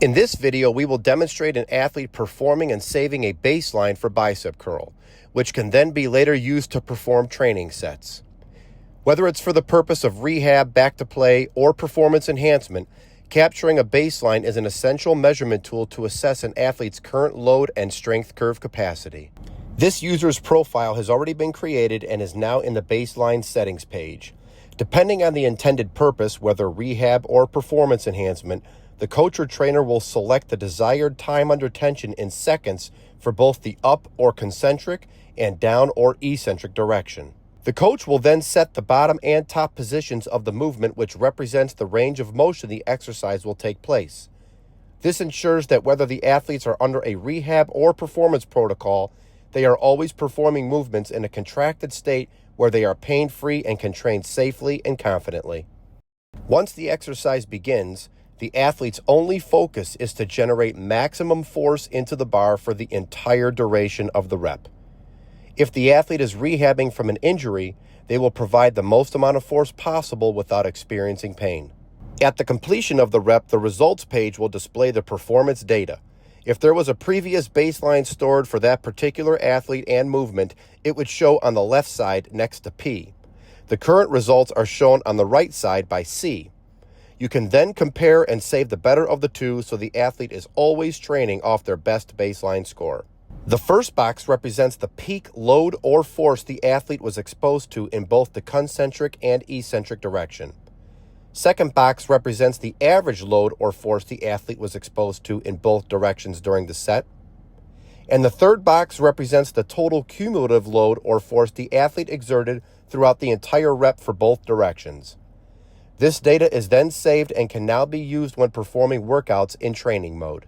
In this video, we will demonstrate an athlete performing and saving a baseline for bicep curl, which can then be later used to perform training sets. Whether it's for the purpose of rehab, back to play, or performance enhancement, capturing a baseline is an essential measurement tool to assess an athlete's current load and strength curve capacity. This user's profile has already been created and is now in the baseline settings page. Depending on the intended purpose, whether rehab or performance enhancement, the coach or trainer will select the desired time under tension in seconds for both the up or concentric and down or eccentric direction. The coach will then set the bottom and top positions of the movement, which represents the range of motion the exercise will take place. This ensures that whether the athletes are under a rehab or performance protocol, they are always performing movements in a contracted state where they are pain-free and can train safely and confidently. Once the exercise begins, the athlete's only focus is to generate maximum force into the bar for the entire duration of the rep. If the athlete is rehabbing from an injury, they will provide the most amount of force possible without experiencing pain. At the completion of the rep, the results page will display the performance data. If there was a previous baseline stored for that particular athlete and movement, it would show on the left side next to P. The current results are shown on the right side by C. You can then compare and save the better of the two so the athlete is always training off their best baseline score. The first box represents the peak load or force the athlete was exposed to in both the concentric and eccentric direction. Second box represents the average load or force the athlete was exposed to in both directions during the set. And the third box represents the total cumulative load or force the athlete exerted throughout the entire rep for both directions. This data is then saved and can now be used when performing workouts in training mode.